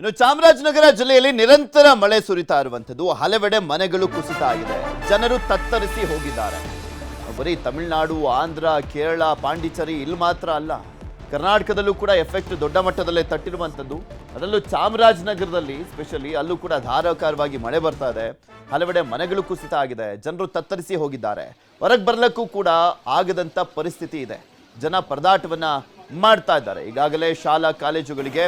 ಇನ್ನು ಚಾಮರಾಜನಗರ ಜಿಲ್ಲೆಯಲ್ಲಿ ನಿರಂತರ ಮಳೆ ಸುರಿತಾ ಇರುವಂತದ್ದು, ಹಲವೆಡೆ ಮನೆಗಳು ಕುಸಿತ ಆಗಿದೆ, ಜನರು ತತ್ತರಿಸಿ ಹೋಗಿದ್ದಾರೆ. ಬರೀ ತಮಿಳುನಾಡು, ಆಂಧ್ರ, ಕೇರಳ, ಪಾಂಡಿಚೇರಿ ಇಲ್ಲಿ ಮಾತ್ರ ಅಲ್ಲ, ಕರ್ನಾಟಕದಲ್ಲೂ ಕೂಡ ಎಫೆಕ್ಟ್ ದೊಡ್ಡ ಮಟ್ಟದಲ್ಲೇ ತಟ್ಟಿರುವಂತದ್ದು. ಅದರಲ್ಲೂ ಚಾಮರಾಜನಗರದಲ್ಲಿ ಸ್ಪೆಷಲಿ ಅಲ್ಲೂ ಕೂಡ ಧಾರಾಕಾರವಾಗಿ ಮಳೆ ಬರ್ತಾ ಇದೆ, ಹಲವೆಡೆ ಮನೆಗಳು ಕುಸಿತ ಆಗಿದೆ, ಜನರು ತತ್ತರಿಸಿ ಹೋಗಿದ್ದಾರೆ. ಹೊರಗೆ ಬರಲಿಕ್ಕೂ ಕೂಡ ಆಗದಂತ ಪರಿಸ್ಥಿತಿ ಇದೆ, ಜನ ಪರದಾಟವನ್ನ ಮಾಡ್ತಾ ಇದ್ದಾರೆ. ಈಗಾಗಲೇ ಶಾಲಾ ಕಾಲೇಜುಗಳಿಗೆ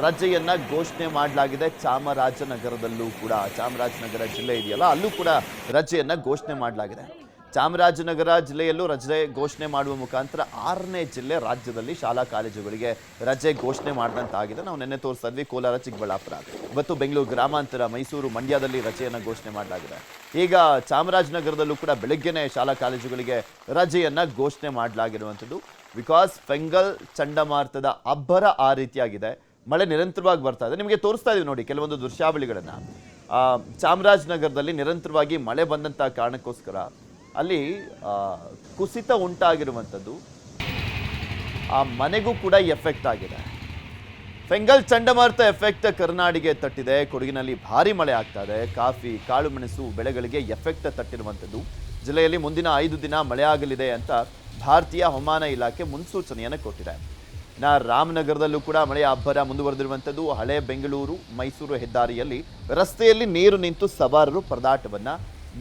ರಜೆಯನ್ನ ಘೋಷಣೆ ಮಾಡಲಾಗಿದೆ. ಚಾಮರಾಜನಗರದಲ್ಲೂ ಕೂಡ, ಚಾಮರಾಜನಗರ ಜಿಲ್ಲೆ ಇದೆಯಲ್ಲ ಅಲ್ಲೂ ಕೂಡ ರಜೆಯನ್ನ ಘೋಷಣೆ ಮಾಡಲಾಗಿದೆ. ಚಾಮರಾಜನಗರ ಜಿಲ್ಲೆಯಲ್ಲೂ ರಜೆ ಘೋಷಣೆ ಮಾಡುವ ಮುಖಾಂತರ 6ನೇ ಜಿಲ್ಲೆ ರಾಜ್ಯದಲ್ಲಿ ಶಾಲಾ ಕಾಲೇಜುಗಳಿಗೆ ರಜೆ ಘೋಷಣೆ ಮಾಡಿದಂತಾಗಿದೆ. ನಾವು ನಿನ್ನೆ ತೋರಿಸ್ತಾ ಇದ್ವಿ ಕೋಲಾರ, ಚಿಕ್ಕಬಳ್ಳಾಪುರ, ಇವತ್ತು ಬೆಂಗಳೂರು ಗ್ರಾಮಾಂತರ, ಮೈಸೂರು, ಮಂಡ್ಯದಲ್ಲಿ ರಜೆಯನ್ನು ಘೋಷಣೆ ಮಾಡಲಾಗಿದೆ. ಈಗ ಚಾಮರಾಜನಗರದಲ್ಲೂ ಕೂಡ ಬೆಳಗ್ಗೆನೇ ಶಾಲಾ ಕಾಲೇಜುಗಳಿಗೆ ರಜೆಯನ್ನ ಘೋಷಣೆ ಮಾಡಲಾಗಿರುವಂಥದ್ದು. ಬಿಕಾಸ್ ಫೆಂಗಲ್ ಚಂಡಮಾರುತದ ಅಬ್ಬರ ಆ ರೀತಿಯಾಗಿದೆ, ಮಳೆ ನಿರಂತರವಾಗಿ ಬರ್ತಾ ಇದೆ. ನಿಮಗೆ ತೋರಿಸ್ತಾ ಇದೀವಿ ನೋಡಿ ಕೆಲವೊಂದು ದೃಶ್ಯಾವಳಿಗಳನ್ನ. ಚಾಮರಾಜನಗರದಲ್ಲಿ ನಿರಂತರವಾಗಿ ಮಳೆ ಬಂದಂತ ಕಾರಣಕ್ಕೋಸ್ಕರ ಅಲ್ಲಿ ಕುಸಿತ ಉಂಟಾಗಿರುವಂಥದ್ದು, ಆ ಮನೆಗೂ ಕೂಡ ಎಫೆಕ್ಟ್ ಆಗಿದೆ. ಫೆಂಗಲ್ ಚಂಡಮಾರುತ ಎಫೆಕ್ಟ್ ಕರ್ನಾಡಿಗೆ ತಟ್ಟಿದೆ. ಕೊಡಗಿನಲ್ಲಿ ಭಾರಿ ಮಳೆ ಆಗ್ತಾ ಇದೆ. ಕಾಫಿ, ಕಾಳುಮೆಣಸು ಬೆಳೆಗಳಿಗೆ ಎಫೆಕ್ಟ್ ತಟ್ಟಿರುವಂಥದ್ದು. ಜಿಲ್ಲೆಯಲ್ಲಿ ಮುಂದಿನ 5 ದಿನ ಮಳೆ ಆಗಲಿದೆ ಅಂತ ಭಾರತೀಯ ಹವಾಮಾನ ಇಲಾಖೆ ಮುನ್ಸೂಚನೆಯನ್ನು ಕೊಟ್ಟಿದೆ. ರಾಮನಗರದಲ್ಲೂ ಕೂಡ ಮಳೆಯ ಅಬ್ಬರ ಮುಂದುವರೆದಿರುವಂಥದ್ದು. ಹಳೆ ಬೆಂಗಳೂರು ಮೈಸೂರು ಹೆದ್ದಾರಿಯಲ್ಲಿ ರಸ್ತೆಯಲ್ಲಿ ನೀರು ನಿಂತು ಸವಾರರು ಪರದಾಟವನ್ನ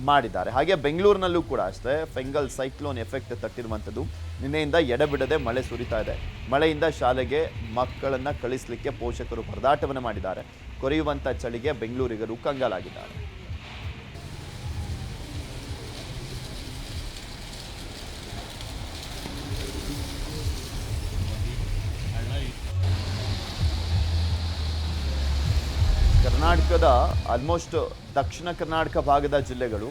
ಮಾಡಿದ್ದಾರೆ. ಹಾಗೆ ಬೆಂಗಳೂರಿನಲ್ಲೂ ಕೂಡ ಅಷ್ಟೇ ಫೆಂಗಲ್ ಸೈಕ್ಲೋನ್ ಎಫೆಕ್ಟ್ ತಟ್ಟಿರುವಂಥದ್ದು. ನಿನ್ನೆಯಿಂದ ಎಡಬಿಡದೆ ಮಳೆ ಸುರಿತಾ ಇದೆ. ಮಳೆಯಿಂದ ಶಾಲೆಗೆ ಮಕ್ಕಳನ್ನ ಕಳಿಸಲಿಕ್ಕೆ ಪೋಷಕರು ಪರದಾಟವನ್ನು ಮಾಡಿದ್ದಾರೆ. ಕೊರೆಯುವಂಥ ಚಳಿಗೆ ಬೆಂಗಳೂರಿಗರು ಕಂಗಾಲಾಗಿದ್ದಾರೆ. ಕರ್ನಾಟಕದ ಆಲ್ಮೋಸ್ಟ್ ದಕ್ಷಿಣ ಕರ್ನಾಟಕ ಭಾಗದ ಜಿಲ್ಲೆಗಳು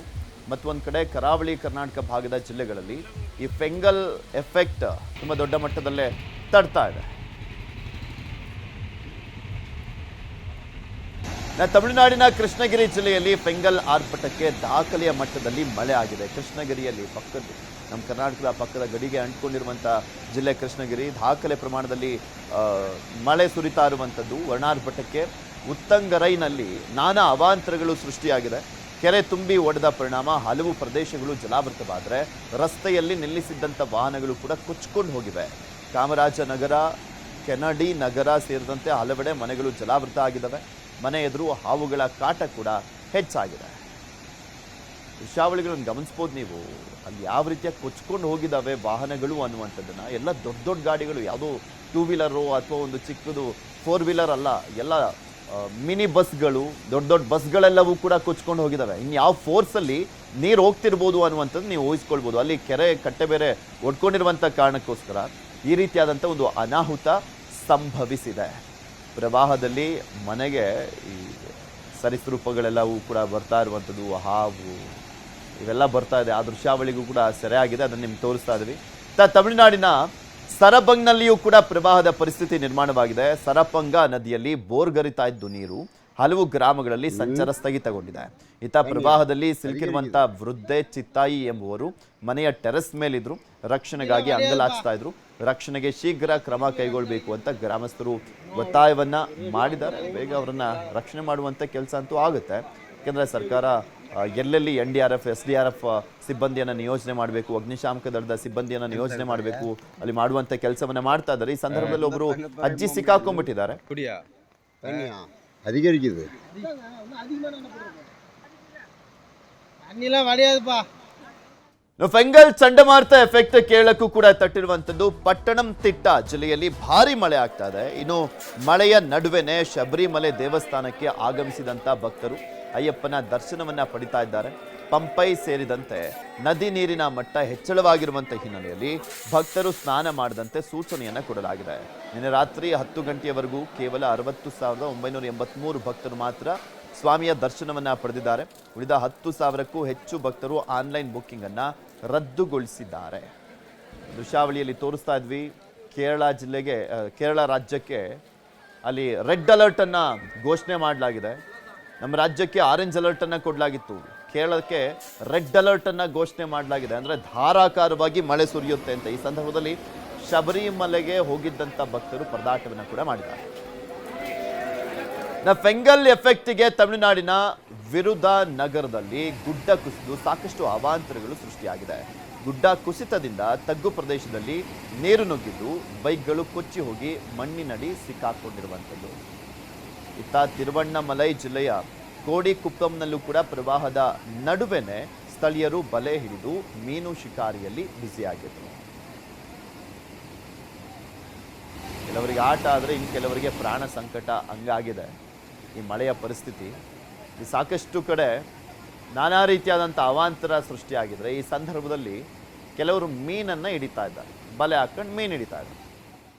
ಮತ್ತು ಒಂದು ಕಡೆ ಕರಾವಳಿ ಕರ್ನಾಟಕ ಭಾಗದ ಜಿಲ್ಲೆಗಳಲ್ಲಿ ಈ ಫೆಂಗಲ್ ಎಫೆಕ್ಟ್ ತುಂಬ ದೊಡ್ಡ ಮಟ್ಟದಲ್ಲೇ ತಡ್ತಾ ಇದೆ. ತಮಿಳುನಾಡಿನ ಕೃಷ್ಣಗಿರಿ ಜಿಲ್ಲೆಯಲ್ಲಿ ಫೆಂಗಲ್ ಆರ್ಭಟಕ್ಕೆ ದಾಖಲೆಯ ಮಟ್ಟದಲ್ಲಿ ಮಳೆ ಆಗಿದೆ. ಕೃಷ್ಣಗಿರಿಯಲ್ಲಿ ಪಕ್ಕದ ನಮ್ಮ ಕರ್ನಾಟಕದ ಪಕ್ಕದ ಗಡಿಗೆ ಅಂಟಿಕೊಂಡಿರುವಂಥ ಜಿಲ್ಲೆ ಕೃಷ್ಣಗಿರಿ, ದಾಖಲೆ ಪ್ರಮಾಣದಲ್ಲಿ ಮಳೆ ಸುರಿತಾ ಇರುವಂಥದ್ದು. ವರ್ಣಾರ್ಭಟಕ್ಕೆ ಉತ್ತಂಗರೈನಲ್ಲಿ ನಾನಾ ಅವಾಂತರಗಳು ಸೃಷ್ಟಿಯಾಗಿದೆ. ಕೆರೆ ತುಂಬಿ ಒಡೆದ ಪರಿಣಾಮ ಹಲವು ಪ್ರದೇಶಗಳು ಜಲಾವೃತವಾದರೆ ರಸ್ತೆಯಲ್ಲಿ ನಿಲ್ಲಿಸಿದ್ದಂಥ ವಾಹನಗಳು ಕೂಡ ಕೊಚ್ಚಿಕೊಂಡು ಹೋಗಿವೆ. ಚಾಮರಾಜನಗರ, ಕೆನಡಿ ನಗರ ಸೇರಿದಂತೆ ಹಲವೆಡೆ ಮನೆಗಳು ಜಲಾವೃತ ಆಗಿದ್ದಾವೆ. ಮನೆ ಎದುರು ಹಾವುಗಳ ಕಾಟ ಕೂಡ ಹೆಚ್ಚಾಗಿದೆ. ದೃಶ್ಯಾವಳಿಗಳನ್ನು ಗಮನಿಸ್ಬೋದು ನೀವು, ಅಲ್ಲಿ ಯಾವ ರೀತಿಯಾಗಿ ಕೊಚ್ಕೊಂಡು ಹೋಗಿದ್ದಾವೆ ವಾಹನಗಳು ಅನ್ನುವಂಥದ್ದನ್ನು. ಎಲ್ಲ ದೊಡ್ಡ ದೊಡ್ಡ ಗಾಡಿಗಳು, ಯಾವುದೋ 2 ವೀಲರು ಅಥವಾ ಒಂದು ಚಿಕ್ಕದು 4 ವೀಲರ್ ಅಲ್ಲ, ಎಲ್ಲ ಮಿನಿ ಬಸ್ಗಳು, ದೊಡ್ಡ ದೊಡ್ಡ ಬಸ್ಗಳೆಲ್ಲವೂ ಕೂಡ ಕೊಚ್ಕೊಂಡು ಹೋಗಿದ್ದಾವೆ. ಇನ್ನು ಯಾವ ಫೋರ್ಸಲ್ಲಿ ನೀರು ಹೋಗ್ತಿರ್ಬೋದು ಅನ್ನುವಂಥದ್ದು ನೀವು ಊಹಿಸ್ಕೊಳ್ಬೋದು. ಅಲ್ಲಿ ಕೆರೆ ಕಟ್ಟೆ ಬೇರೆ ಒಡ್ಕೊಂಡಿರುವಂಥ ಕಾರಣಕ್ಕೋಸ್ಕರ ಈ ರೀತಿಯಾದಂಥ ಒಂದು ಅನಾಹುತ ಸಂಭವಿಸಿದೆ. ಪ್ರವಾಹದಲ್ಲಿ ಮನೆಗೆ ಈ ಸರೀಸೃಪಗಳೆಲ್ಲವೂ ಕೂಡ ಬರ್ತಾ ಇರುವಂಥದ್ದು, ಹಾವು ಇವೆಲ್ಲ ಬರ್ತಾ ಇದೆ. ಆ ದೃಶ್ಯಾವಳಿಗೂ ಕೂಡ ಸೆರೆಯಾಗಿದೆ, ಅದನ್ನು ನಿಮ್ಗೆ ತೋರಿಸ್ತಾ ಇದ್ದೀವಿ. ತಮಿಳುನಾಡಿನ ಸರಪಂಗ್ನಲ್ಲಿಯೂ ಕೂಡ ಪ್ರವಾಹದ ಪರಿಸ್ಥಿತಿ ನಿರ್ಮಾಣವಾಗಿದೆ. ಸರಪಂಗ ನದಿಯಲ್ಲಿ ಬೋರ್ಗರಿತಾ ಇದ್ದು ನೀರು ಹಲವು ಗ್ರಾಮಗಳಲ್ಲಿ ಸಂಚಾರ ಸ್ಥಗಿತಗೊಂಡಿದೆ. ಇತ್ತ ಪ್ರವಾಹದಲ್ಲಿ ಸಿಲುಕಿರುವಂಥ ವೃದ್ಧೆ ಚಿತ್ತಾಯಿ ಎಂಬುವರು ಮನೆಯ ಟೆರೆಸ್ ಮೇಲಿದ್ರು, ರಕ್ಷಣೆಗಾಗಿ ಅಂಗಲಾಚ್ತಾ ಇದ್ರು. ರಕ್ಷಣೆಗೆ ಶೀಘ್ರ ಕ್ರಮ ಕೈಗೊಳ್ಳಬೇಕು ಅಂತ ಗ್ರಾಮಸ್ಥರು ಒತ್ತಾಯವನ್ನ ಮಾಡಿದ್ದಾರೆ. ಬೇಗ ಅವರನ್ನ ರಕ್ಷಣೆ ಮಾಡುವಂಥ ಕೆಲಸ ಅಂತೂ ಆಗುತ್ತೆ. ಯಾಕೆಂದರೆ ಸರ್ಕಾರ ಎಲ್ಲೆಲ್ಲಿ NDRF, SDRF ಸಿಬ್ಬಂದಿಯನ್ನು ನಿಯೋಜನೆ ಮಾಡಬೇಕು, ಅಗ್ನಿಶಾಮಕ ದಳದ ಸಿಬ್ಬಂದಿಯನ್ನು ನಿಯೋಜನೆ ಮಾಡಬೇಕು, ಅಲ್ಲಿ ಮಾಡುವಂಥ ಕೆಲಸವನ್ನ ಮಾಡ್ತಾ ಇದ್ದಾರೆ. ಈ ಸಂದರ್ಭದಲ್ಲಿ ಒಬ್ಬರು ಅಜ್ಜಿ ಸಿಕ್ಕಾಕೊಂಡ್ಬಿಟ್ಟಿದ್ದಾರೆ. ಫೆಂಗಲ್ ಚಂಡಮಾರುತ ಎಫೆಕ್ಟ್ ಕೇರಳಕ್ಕೂ ಕೂಡ ತಟ್ಟಿರುವಂಥದ್ದು. ಪಟ್ಟಣಂತಿಟ್ಟ ಜಿಲ್ಲೆಯಲ್ಲಿ ಭಾರಿ ಮಳೆ ಆಗ್ತಾ ಇದೆ. ಇನ್ನು ಮಳೆಯ ನಡುವೆನೆ ಶಬರಿಮಲೆ ದೇವಸ್ಥಾನಕ್ಕೆ ಆಗಮಿಸಿದಂಥ ಭಕ್ತರು ಅಯ್ಯಪ್ಪನ ದರ್ಶನವನ್ನ ಪಡಿತಾ ಇದ್ದಾರೆ. ಪಂಪೈ ಸೇರಿದಂತೆ ನದಿ ನೀರಿನ ಮಟ್ಟ ಹೆಚ್ಚಳವಾಗಿರುವಂಥ ಹಿನ್ನೆಲೆಯಲ್ಲಿ ಭಕ್ತರು ಸ್ನಾನ ಮಾಡದಂತೆ ಸೂಚನೆಯನ್ನು ಕೊಡಲಾಗಿದೆ. ನಿನ್ನೆ ರಾತ್ರಿ 10 ಗಂಟೆಯವರೆಗೂ ಕೇವಲ 60,983 ಭಕ್ತರು ಮಾತ್ರ ಸ್ವಾಮಿಯ ದರ್ಶನವನ್ನ ಪಡೆದಿದ್ದಾರೆ. ಉಳಿದ 10,000ಕ್ಕೂ ಹೆಚ್ಚು ಭಕ್ತರು ಆನ್ಲೈನ್ ಬುಕ್ಕಿಂಗ್ ಅನ್ನ ರದ್ದುಗೊಳಿಸಿದ್ದಾರೆ. ದೃಶ್ಯಾವಳಿಯಲ್ಲಿ ತೋರಿಸ್ತಾ ಇದ್ವಿ, ಕೇರಳ ರಾಜ್ಯಕ್ಕೆ ಅಲ್ಲಿ ರೆಡ್ ಅಲರ್ಟ್ ಅನ್ನ ಘೋಷಣೆ ಮಾಡಲಾಗಿದೆ. ನಮ್ಮ ರಾಜ್ಯಕ್ಕೆ ಆರೆಂಜ್ ಅಲರ್ಟ್ ಅನ್ನ ಕೊಡಲಾಗಿತ್ತು, ಕೇರಳಕ್ಕೆ ರೆಡ್ ಅಲರ್ಟ್ ಅನ್ನ ಘೋಷಣೆ ಮಾಡಲಾಗಿದೆ. ಅಂದ್ರೆ ಧಾರಾಕಾರವಾಗಿ ಮಳೆ ಸುರಿಯುತ್ತೆ ಅಂತ. ಈ ಸಂದರ್ಭದಲ್ಲಿ ಶಬರಿಮಲೆಗೆ ಹೋಗಿದ್ದಂಥ ಭಕ್ತರು ಪರದಾಟವನ್ನು ಕೂಡ ಮಾಡಿದ್ದಾರೆ. ಫೆಂಗಲ್ ಎಫೆಕ್ಟ್ಗೆ ತಮಿಳುನಾಡಿನ ವಿರುಧ ನಗರದಲ್ಲಿ ಗುಡ್ಡ ಕುಸಿದು ಸಾಕಷ್ಟು ಅವಾಂತರಗಳು ಸೃಷ್ಟಿಯಾಗಿದೆ. ಗುಡ್ಡ ಕುಸಿತದಿಂದ ತಗ್ಗು ಪ್ರದೇಶದಲ್ಲಿ ನೀರು ನುಗ್ಗಿದ್ದು ಬೈಕ್ಗಳು ಕೊಚ್ಚಿ ಹೋಗಿ ಮಣ್ಣಿನಡಿ ಸಿಕ್ಕಾಕೊಂಡಿರುವಂಥದ್ದು. ಇತ್ತ ತಿರುವಣ್ಣಾಮಲೈ ಜಿಲ್ಲೆಯ ಕೋಡಿಕುಪ್ಪಂನಲ್ಲೂ ಕೂಡ ಪ್ರವಾಹದ ನಡುವೆನೆ ಸ್ಥಳೀಯರು ಬಲೆ ಹಿಡಿದು ಮೀನು ಶಿಕಾರಿಯಲ್ಲಿ ಬ್ಯುಸಿಯಾಗಿದ್ದರು. ಕೆಲವರಿಗೆ ಆಟ ಆದರೆ ಇನ್ನು ಕೆಲವರಿಗೆ ಪ್ರಾಣ ಸಂಕಟ ಹಂಗಾಗಿದೆ ಈ ಮಳೆಯ ಪರಿಸ್ಥಿತಿ. ಈ ಸಾಕಷ್ಟು ಕಡೆ ನಾನಾ ರೀತಿಯಾದಂಥ ಅವಾಂತರ ಸೃಷ್ಟಿಯಾಗಿದ್ರೆ ಈ ಸಂದರ್ಭದಲ್ಲಿ ಕೆಲವರು ಮೀನನ್ನು ಹಿಡಿತಾ ಇದ್ದಾರೆ, ಬಲೆ ಹಾಕೊಂಡು ಮೀನು ಹಿಡಿತಾ ಇದ್ದಾರೆ.